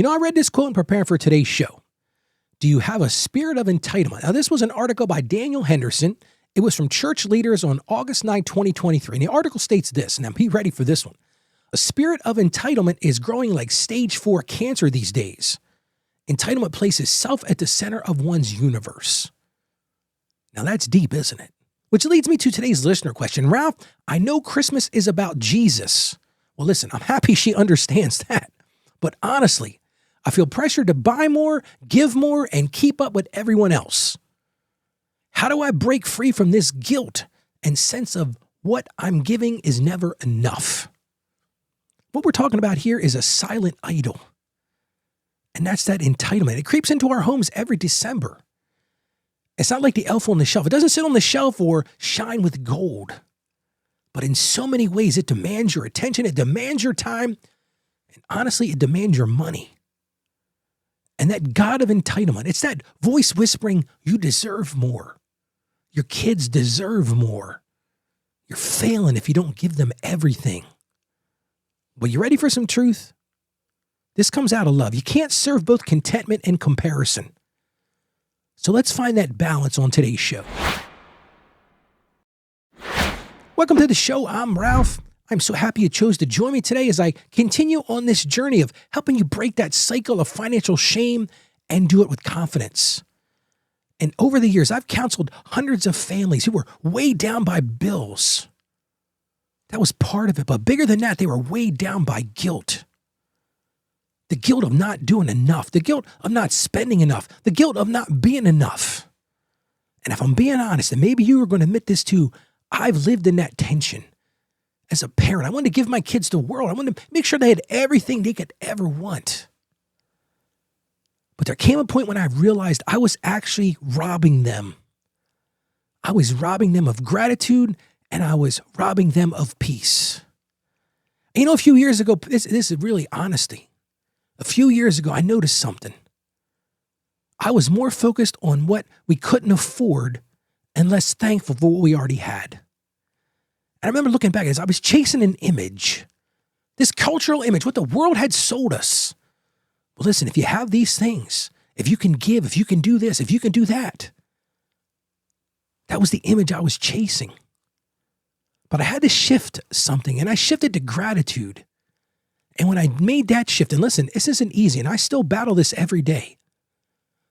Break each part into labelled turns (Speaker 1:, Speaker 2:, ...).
Speaker 1: I read this quote in preparing for today's show. Do you have a spirit of entitlement? Now, this was an article by Daniel Henderson. It was from Church Leaders on August 9, 2023. And the article states this, now be ready for this one. A spirit of entitlement is growing like stage 4 cancer these days. Entitlement places self at the center of one's universe. Now that's deep, isn't it? Which leads me to today's listener question. Ralph, I know Christmas is about Jesus. Well, listen, I'm happy she understands that. But honestly, I feel pressure to buy more, give more, and keep up with everyone else. How do I break free from this guilt and sense of what I'm giving is never enough? What we're talking about here is a silent idol. And that's that entitlement. It creeps into our homes every December. It's not like the elf on the shelf. It doesn't sit on the shelf or shine with gold. But in so many ways, it demands your attention. It demands your time. And honestly, it demands your money. And that God of entitlement, it's that voice whispering, you deserve more. Your kids deserve more. You're failing if you don't give them everything. But you ready for some truth? This comes out of love. You can't serve both contentment and comparison. So let's find that balance on today's show. Welcome to the show. I'm Ralph. I'm so happy you chose to join me today as I continue on this journey of helping you break that cycle of financial shame and do it with confidence. And over the years, I've counseled hundreds of families who were weighed down by bills. That was part of it. But bigger than that, they were weighed down by guilt. The guilt of not doing enough, the guilt of not spending enough, the guilt of not being enough. And if I'm being honest, and maybe you are going to admit this too, I've lived in that tension. As a parent, I wanted to give my kids the world. I wanted to make sure they had everything they could ever want. But there came a point when I realized I was actually robbing them. I was robbing them of gratitude, and I was robbing them of peace. And a few years ago, this is really honesty. A few years ago, I noticed something. I was more focused on what we couldn't afford and less thankful for what we already had. And I remember looking back as I was chasing an image, this cultural image, what the world had sold us. Well, listen, if you have these things, if you can give, if you can do this, if you can do that, that was the image I was chasing. But I had to shift something, and I shifted to gratitude. And when I made that shift, and listen, this isn't easy, and I still battle this every day.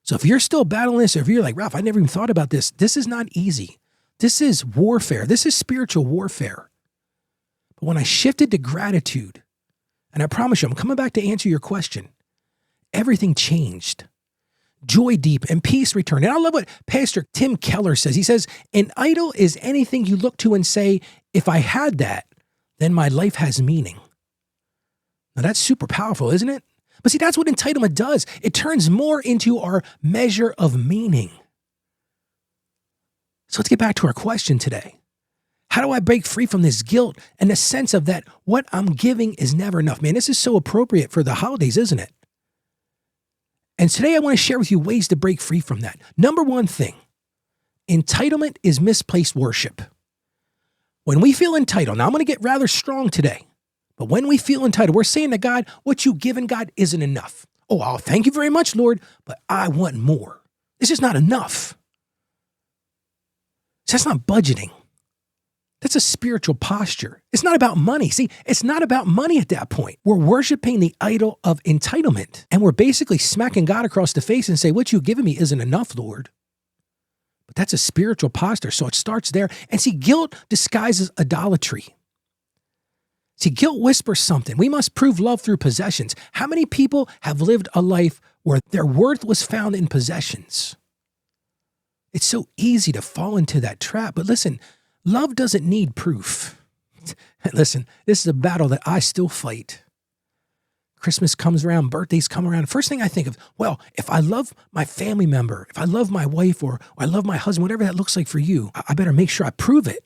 Speaker 1: So if you're still battling this, or if you're like, Ralph, I never even thought about this, this is not easy. This is warfare. This is spiritual warfare. But when I shifted to gratitude, and I promise you, I'm coming back to answer your question, everything changed. Joy deep and peace returned. And I love what Pastor Tim Keller says. He says, an idol is anything you look to and say, if I had that, then my life has meaning. Now that's super powerful, isn't it? But see, that's what entitlement does. It turns more into our measure of meaning. So let's get back to our question today. How do I break free from this guilt and the sense of that what I'm giving is never enough? Man, this is so appropriate for the holidays, isn't it? And today I want to share with you ways to break free from that. Number one thing, entitlement is misplaced worship. When we feel entitled, now I'm going to get rather strong today. But when we feel entitled, we're saying to God, what you've given God isn't enough. Oh, I'll thank you very much, Lord, but I want more. This is not enough. So that's not budgeting. That's a spiritual posture. It's not about money. See, it's not about money at that point. We're worshiping the idol of entitlement. And we're basically smacking God across the face and say, what you've given me isn't enough, Lord. But that's a spiritual posture. So it starts there. And see, guilt disguises idolatry. See, guilt whispers something. We must prove love through possessions. How many people have lived a life where their worth was found in possessions? It's so easy to fall into that trap. But listen, love doesn't need proof. Listen, this is a battle that I still fight. Christmas comes around, birthdays come around. First thing I think of, well, if I love my family member, if I love my wife or I love my husband, whatever that looks like for you, I better make sure I prove it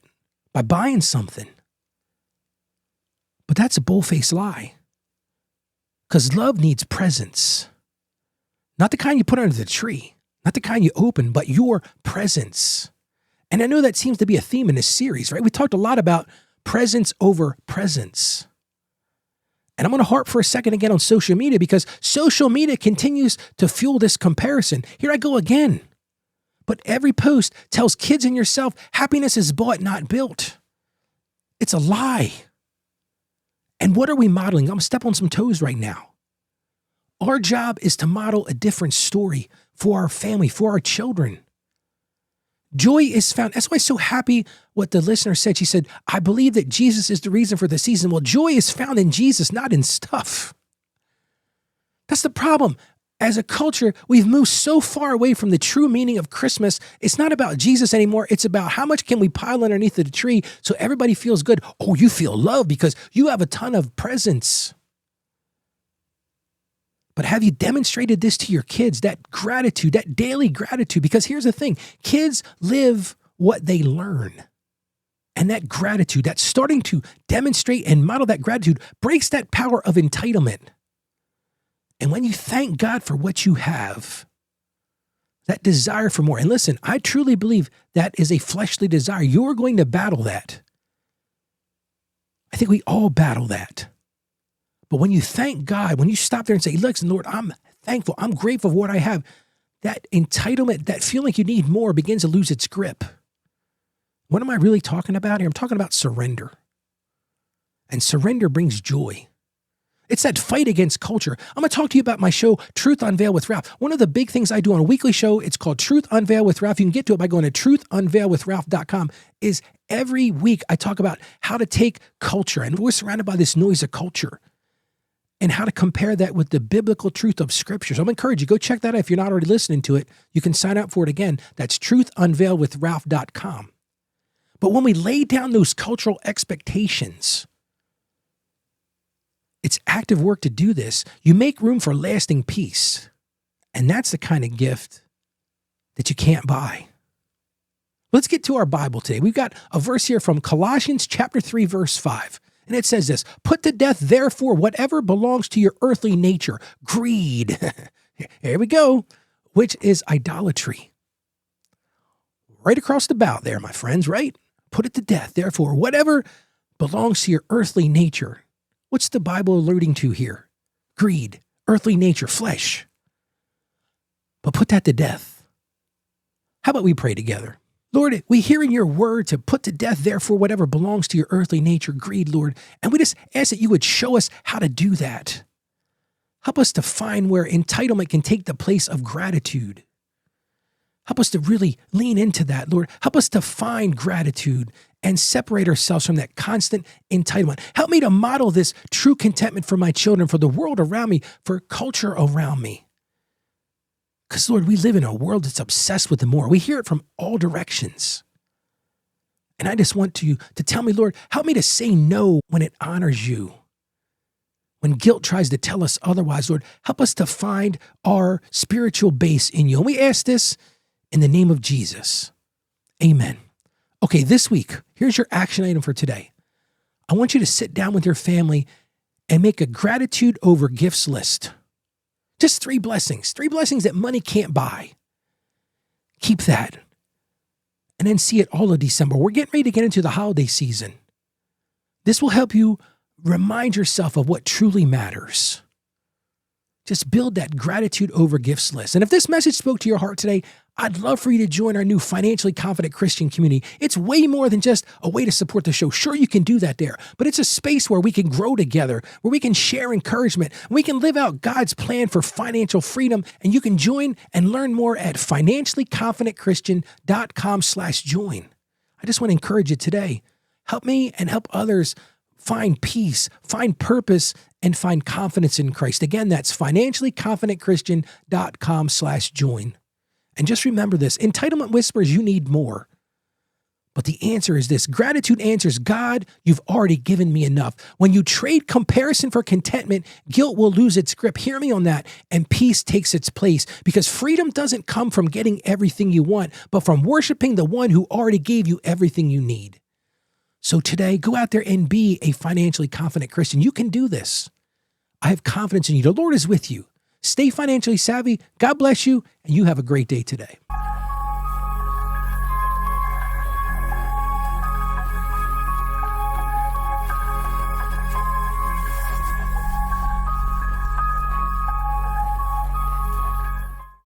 Speaker 1: by buying something. But that's a bull-faced lie. Because love needs presence. Not the kind you put under the tree, not the kind you open, but your presence. And I know that seems to be a theme in this series, right? We talked a lot about presence over presence. And I'm going to harp for a second again on social media because social media continues to fuel this comparison. Here I go again. But every post tells kids and yourself happiness is bought, not built. It's a lie. And what are we modeling? I'm going to step on some toes right now. Our job is to model a different story for our family, for our children. Joy is found. That's why I'm so happy what the listener said. She said, I believe that Jesus is the reason for the season. Well, joy is found in Jesus, not in stuff. That's the problem. As a culture, we've moved so far away from the true meaning of Christmas. It's not about Jesus anymore. It's about how much can we pile underneath the tree so everybody feels good. Oh, you feel loved because you have a ton of presents. But have you demonstrated this to your kids, that gratitude, that daily gratitude? Because here's the thing, kids live what they learn. And that gratitude, that starting to demonstrate and model that gratitude breaks that power of entitlement. And when you thank God for what you have, that desire for more, and listen, I truly believe that is a fleshly desire. You're going to battle that. I think we all battle that. But when you thank God, when you stop there and say, listen, Lord, I'm thankful, I'm grateful for what I have, that entitlement, that feeling like you need more begins to lose its grip. What am I really talking about here? I'm talking about surrender. And surrender brings joy. It's that fight against culture. I'm going to talk to you about my show, Truth Unveiled with Ralph. One of the big things I do on a weekly show, it's called Truth Unveiled with Ralph. You can get to it by going to truthunveiledwithralph.com, is every week I talk about how to take culture, and we're surrounded by this noise of culture, and how to compare that with the biblical truth of Scripture. So I'm encouraging you, go check that out. If you're not already listening to it, you can sign up for it again. That's truthunveiledwithralph.com. But when we lay down those cultural expectations, it's active work to do this. You make room for lasting peace. And that's the kind of gift that you can't buy. Let's get to our Bible today. We've got a verse here from Colossians chapter 3, verse 5. And it says this, put to death, therefore, whatever belongs to your earthly nature, greed. Here we go, which is idolatry. Right across the bow there, my friends, right? Put it to death, therefore, whatever belongs to your earthly nature. What's the Bible alluding to here? Greed, earthly nature, flesh. But put that to death. How about we pray together? Lord, we hear in your word to put to death, therefore, whatever belongs to your earthly nature, greed, Lord. And we just ask that you would show us how to do that. Help us to find where entitlement can take the place of gratitude. Help us to really lean into that, Lord. Help us to find gratitude and separate ourselves from that constant entitlement. Help me to model this true contentment for my children, for the world around me, for culture around me. Because, Lord, we live in a world that's obsessed with the more. We hear it from all directions. And I just want you to tell me, Lord, help me to say no when it honors you. When guilt tries to tell us otherwise, Lord, help us to find our spiritual base in you. And we ask this in the name of Jesus. Amen. Okay, this week, here's your action item for today. I want you to sit down with your family and make a gratitude over gifts list. Just 3 blessings that money can't buy. Keep that. And then see it all of December. We're getting ready to get into the holiday season. This will help you remind yourself of what truly matters. Just build that gratitude over gifts list. And if this message spoke to your heart today, I'd love for you to join our new Financially Confident Christian community. It's way more than just a way to support the show. Sure, you can do that there, but it's a space where we can grow together, where we can share encouragement, we can live out God's plan for financial freedom, and you can join and learn more at financiallyconfidentchristian.com/join. I just want to encourage you today. Help me and help others find peace, find purpose, and find confidence in Christ. Again, that's financiallyconfidentchristian.com/join. And just remember this, entitlement whispers you need more. But the answer is this, gratitude answers, God, you've already given me enough. When you trade comparison for contentment, guilt will lose its grip. Hear me on that. And peace takes its place, because freedom doesn't come from getting everything you want, but from worshiping the one who already gave you everything you need. So today, go out there and be a financially confident Christian. You can do this. I have confidence in you. The Lord is with you. Stay financially savvy. God bless you, and you have a great day today.